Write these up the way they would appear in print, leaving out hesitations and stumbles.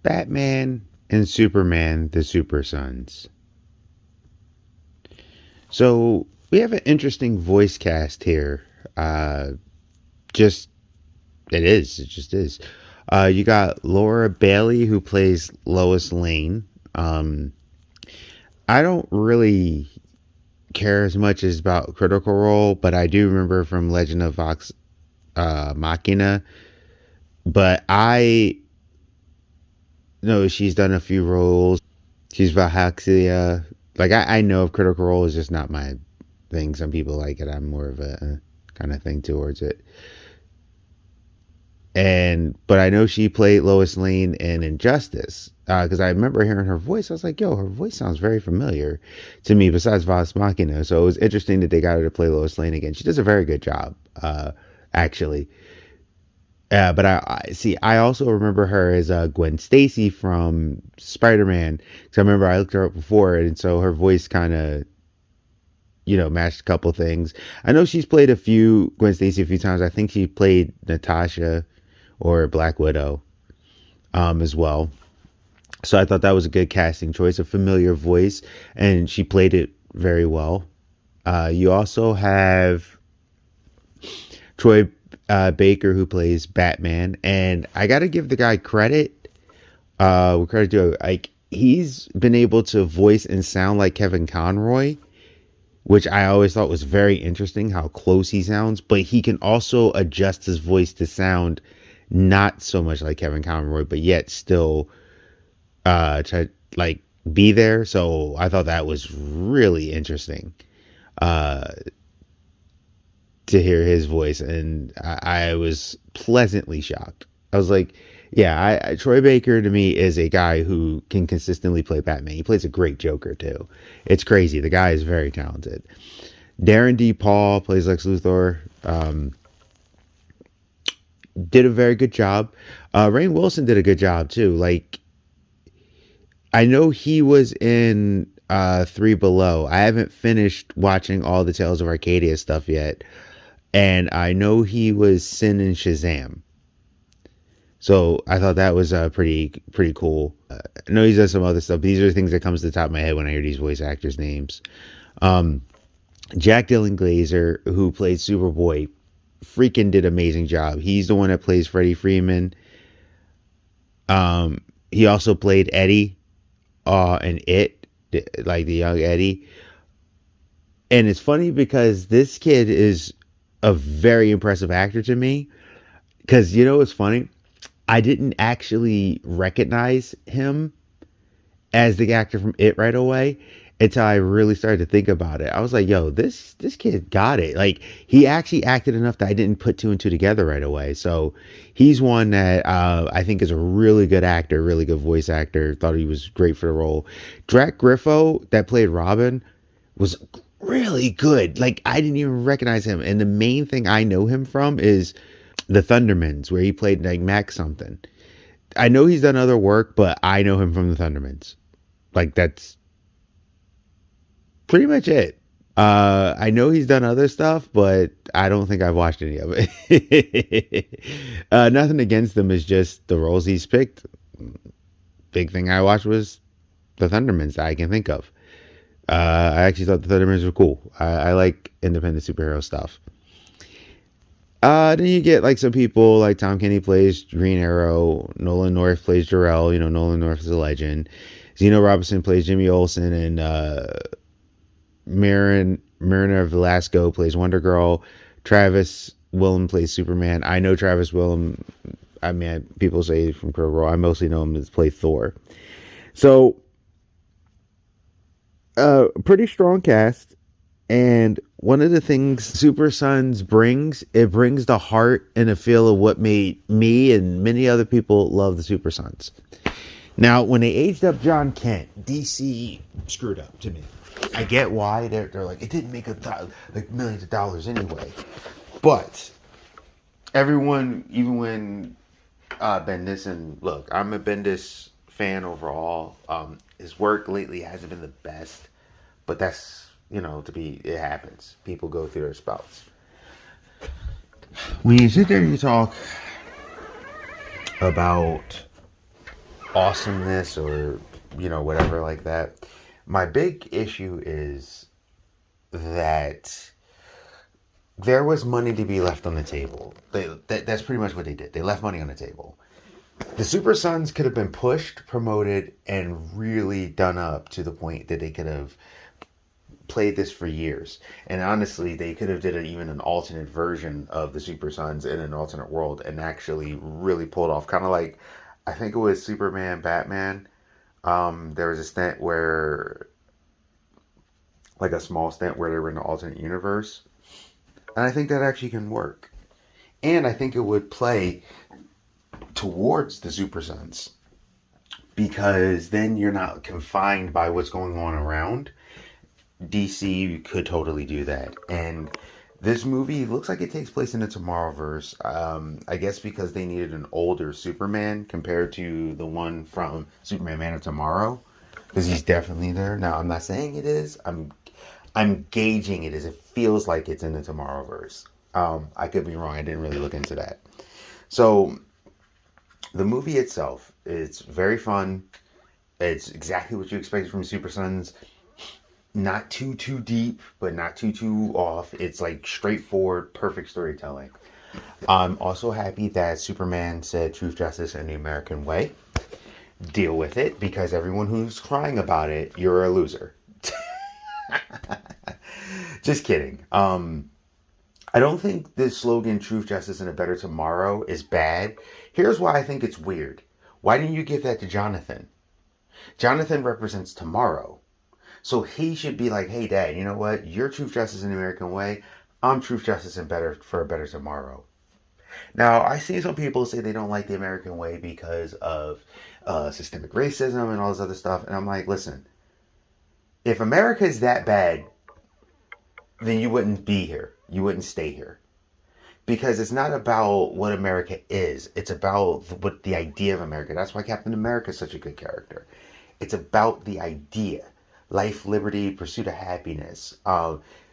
Batman and Superman, the Super Sons. So we have an interesting voice cast here. Just it just is. You got Laura Bailey who plays Lois Lane. I don't really care as much as about Critical Role, but I do remember from Legend of Vox Machina. But I know she's done a few roles. She's Valhaxia. Like I know if Critical Role is just not my thing. Some people like it. I'm more of a kind of thing towards it. But I know she played Lois Lane in Injustice because I remember hearing her voice. I was like, "Yo, her voice sounds very familiar to me." Besides Vox Machina, so it was interesting that they got her to play Lois Lane again. She does a very good job, actually. But I see. I also remember her as Gwen Stacy from Spider-Man. Because I remember I looked her up before, and so her voice kind of, matched a couple things. I know she's played Gwen Stacy a few times. I think she played Natasha or Black Widow as well. So I thought that was a good casting choice, a familiar voice, and she played it very well. You also have Troy Baker who plays Batman, and I got to give the guy credit. With credit due, like he's been able to voice and sound like Kevin Conroy, which I always thought was very interesting how close he sounds. But he can also adjust his voice to sound not so much like Kevin Conroy, but yet still to like be there. So I thought that was really interesting to hear his voice, and I was pleasantly shocked. I was like, yeah, Troy Baker to me is a guy who can consistently play Batman. He plays a great Joker too. It's crazy. The guy is very talented. Darren D. Paul plays Lex Luthor. Did a very good job. Rainn Wilson did a good job too. Like, I know he was in Three Below. I haven't finished watching all the Tales of Arcadia stuff yet. And I know he was Sin in Shazam. So I thought that was pretty cool. I know he's done some other stuff, but these are the things that comes to the top of my head when I hear these voice actors' names. Jack Dylan Glazer, who played Superboy, freaking did an amazing job. He's the one that plays Freddie Freeman. He also played Eddie in It, like the young Eddie. And it's funny because this kid is a very impressive actor to me. Because, it's funny? I didn't actually recognize him as the actor from It right away until I really started to think about it. I was like, yo, this kid got it. Like, he actually acted enough that I didn't put two and two together right away. So he's one that I think is a really good actor, really good voice actor. Thought he was great for the role. Drac Griffo, that played Robin, was really good. Like, I didn't even recognize him. And the main thing I know him from is the Thundermans, where he played like Max something. I know he's done other work, but I know him from the Thundermans. Like, that's pretty much it. I know he's done other stuff, but I don't think I've watched any of it. Nothing against them, is just the roles he's picked. Big thing I watched was the Thundermans that I can think of. I actually thought the Thundermans were cool. I like independent superhero stuff. Then you get like some people like Tom Kenny plays Green Arrow, Nolan North plays Jor-El. Nolan North is a legend. Zeno Robinson plays Jimmy Olsen, and Mariner Velasco plays Wonder Girl. Travis Willem plays Superman. I know Travis Willem. I mean, people say from Critical Role. I mostly know him to play Thor. So, pretty strong cast. And one of the things Super Sons brings the heart and a feel of what made me and many other people love the Super Sons. Now, when they aged up John Kent, DC screwed up to me. I get why. They're like, it didn't make like millions of dollars anyway. But everyone, even when Bendis, and look, I'm a Bendis fan overall. His work lately hasn't been the best, but that's, it happens. People go through their spouts. When you sit there and you talk about awesomeness or, whatever like that. My big issue is that there was money to be left on the table. That's pretty much what they did. They left money on the table. The Super Sons could have been pushed, promoted, and really done up to the point that they could have played this for years. And honestly, they could have did even an alternate version of the Super Sons in an alternate world and actually really pulled off. Kind of like, I think it was Superman, Batman. There was a stint where, like a small stint where they were in an alternate universe. And I think that actually can work. And I think it would play towards the Super Sons because then you're not confined by what's going on around. DC could totally do that. And this movie looks like it takes place in the Tomorrowverse. I guess because they needed an older Superman compared to the one from Superman Man of Tomorrow. Because he's definitely there. Now, I'm not saying it is. I'm gauging it as it feels like it's in the Tomorrowverse. I could be wrong. I didn't really look into that. So, the movie itself, it's very fun. It's exactly what you expect from Super Sons. Not too deep, but not too off. It's like straightforward, perfect storytelling. I'm also happy that Superman said truth, justice, and the American way. Deal with it, because everyone who's crying about it, you're a loser. Just kidding. I don't think this slogan, truth, justice, and a better tomorrow, is bad. Here's why I think it's weird. Why didn't you give that to Jonathan? Jonathan represents tomorrow. So he should be like, hey, Dad, you know what? You're truth, justice, and the American way. I'm truth, justice, and better for a better tomorrow. Now, I see some people say they don't like the American way because of systemic racism and all this other stuff. And I'm like, listen, if America is that bad, then you wouldn't be here. You wouldn't stay here. Because it's not about what America is. It's about what the idea of America. That's why Captain America is such a good character. It's about the idea. Life, liberty, pursuit of happiness.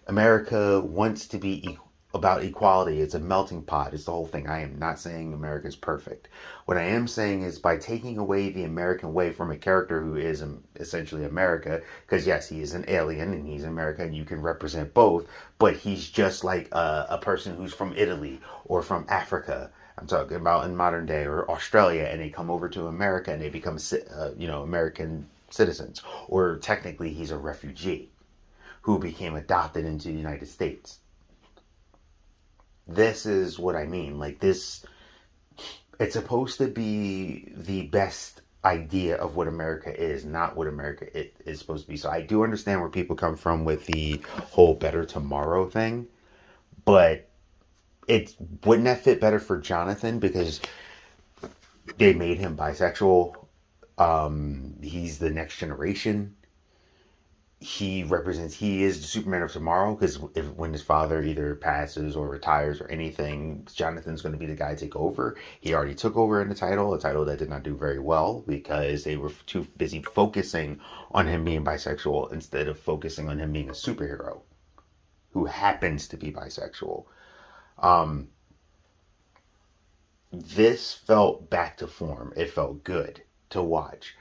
America wants to be about equality. It's a melting pot. It's the whole thing. I am not saying America is perfect. What I am saying is by taking away the American way from a character who is essentially America, because yes, he is an alien and he's America and you can represent both, but he's just like a person who's from Italy or from Africa. I'm talking about in modern day, or Australia, and they come over to America and they become, American citizens. Or technically he's a refugee who became adopted into the United States. This is what I mean. Like this, it's supposed to be the best idea of what America is, not what America is supposed to be. So I do understand where people come from with the whole better tomorrow thing, but wouldn't that fit better for Jonathan because they made him bisexual. He's the next generation. He is the Superman of tomorrow because when his father either passes or retires or anything, Jonathan's going to be the guy to take over. He already took over in a title that did not do very well because they were too busy focusing on him being bisexual instead of focusing on him being a superhero who happens to be bisexual. This felt back to form. It felt good to watch.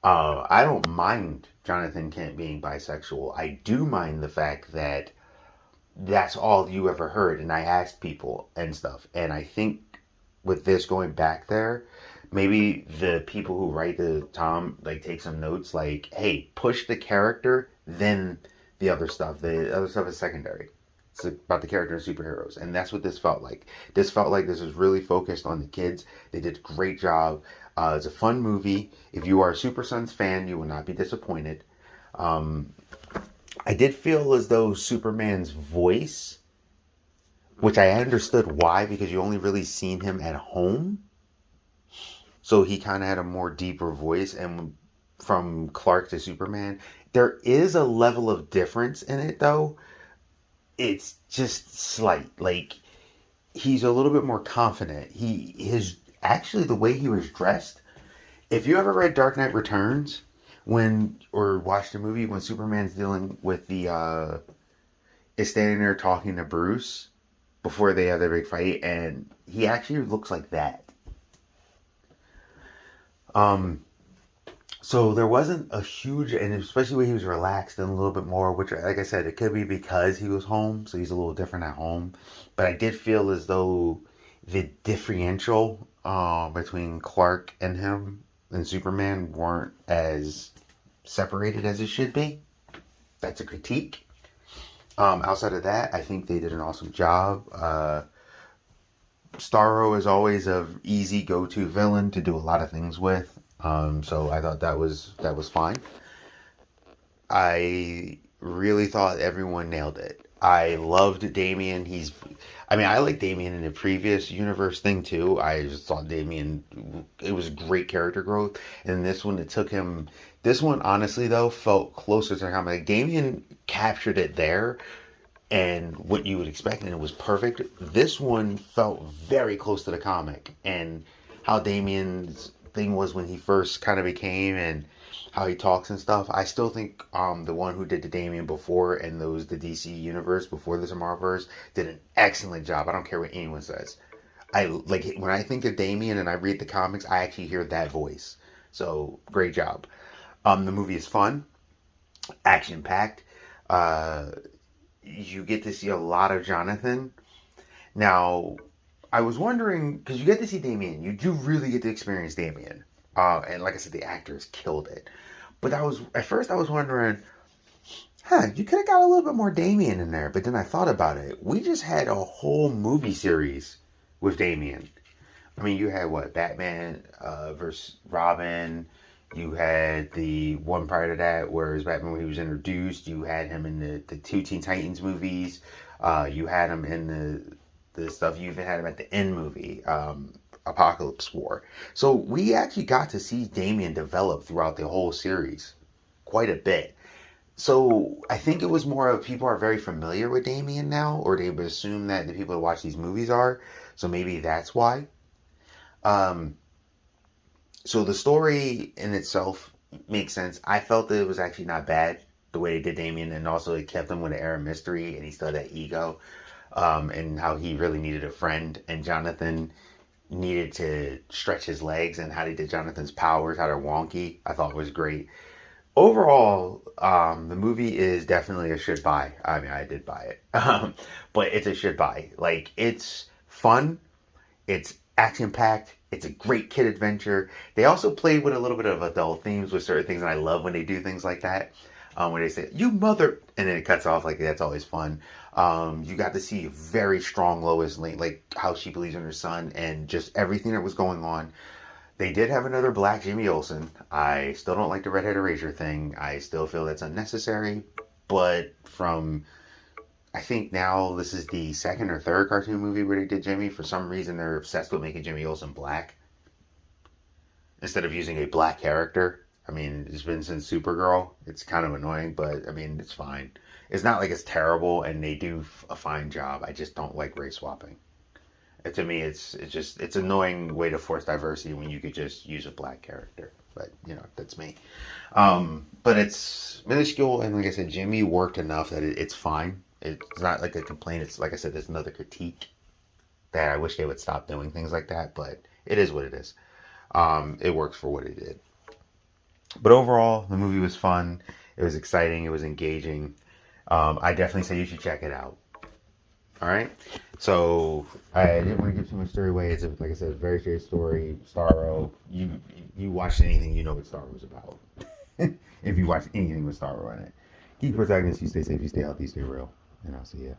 I don't mind Jonathan Kent being bisexual. I do mind the fact that that's all you ever heard. And I asked people and stuff. And I think with this going back there, maybe the people who write the Tom, like, take some notes, like, hey, push the character, then the other stuff. The other stuff is secondary. It's about the character and superheroes. And that's what this felt like. This felt like this was really focused on the kids. They did a great job. It's a fun movie. If you are a Super Sons fan, you will not be disappointed. I did feel as though Superman's voice, which I understood why, because you only really seen him at home. So he kind of had a more deeper voice. And from Clark to Superman, there is a level of difference in it, though. It's just slight. Like, he's a little bit more confident. Actually, the way he was dressed, if you ever read Dark Knight Returns, or watched the movie when Superman's dealing with is standing there talking to Bruce before they have their big fight, and he actually looks like that. So there wasn't a huge, and especially when he was relaxed and a little bit more, which, like I said, it could be because he was home, so he's a little different at home. But I did feel as though the differential between Clark and him and Superman weren't as separated as it should be. That's a critique. Outside of that, I think they did an awesome job. Starro is always a easy go-to villain to do a lot of things with. So I thought that was fine. I really thought everyone nailed it. I loved Damien. I mean, I like Damien in the previous universe thing too. I just thought Damien, it was great character growth. And this one, it took him. This one, honestly though, felt closer to how like Damien captured it there, and what you would expect, and it was perfect. This one felt very close to the comic, and how Damien's thing was when he first kind of became, and how he talks and stuff. I still think the one who did the Damien before and the DC universe before this Marvelverse did an excellent job. I don't care what anyone says. I like when I think of Damien and I read the comics, I actually hear that voice. So great job. The movie is fun, action packed. You get to see a lot of Jonathan. Now, I was wondering, because you get to see Damien, you do really get to experience Damien. And like I said, the actors killed it. But at first I was wondering, you could have got a little bit more Damien in there. But then I thought about it. We just had a whole movie series with Damien. I mean, you had what? Batman versus Robin. You had the one prior to that where it was Batman when he was introduced. You had him in the two Teen Titans movies. You had him in the stuff. You even had him at the end movie, Apocalypse War. So we actually got to see Damien develop throughout the whole series quite a bit. So I think it was more of people are very familiar with Damien now, or they would assume that the people who watch these movies are. So maybe that's why. So the story in itself makes sense. I felt that it was actually not bad the way they did Damien, and also it kept him with an air of mystery, and he still had that ego, and how he really needed a friend, and Jonathan needed to stretch his legs, and how they did Jonathan's powers, how they're wonky, I thought was great. Overall, the movie is definitely a should buy. I mean, I did buy it, but it's a should buy. Like, it's fun, it's action packed. It's a great kid adventure. They also played with a little bit of adult themes with certain things, and I love when they do things like that. When they say, "You mother," and then it cuts off, like that's always fun. You got to see a very strong Lois Lane, like how she believes in her son, and just everything that was going on. They did have another black Jimmy Olsen. I still don't like the redhead erasure thing. I still feel that's unnecessary. But I think now this is the second or third cartoon movie where they did Jimmy. For some reason, they're obsessed with making Jimmy Olsen black instead of using a black character. I mean, it's been since Supergirl. It's kind of annoying, but I mean, it's fine. It's not like it's terrible, and they do a fine job. I just don't like race swapping. To me, it's annoying way to force diversity when you could just use a black character. But that's me. But it's minuscule, and like I said, Jimmy worked enough that it's fine. It's not like a complaint. It's like I said, there's another critique that I wish they would stop doing things like that, but it is what it is. It works for what it did. But overall, the movie was fun. It was exciting. It was engaging. I definitely say you should check it out. All right. So I didn't want to give too much story away. It's like I said, a very straight story. Starro. You watched anything, you know what Starro was about. If you watch anything with Starro in it. Keep protagonists. You stay safe. You stay healthy. You stay real. And I'll see ya.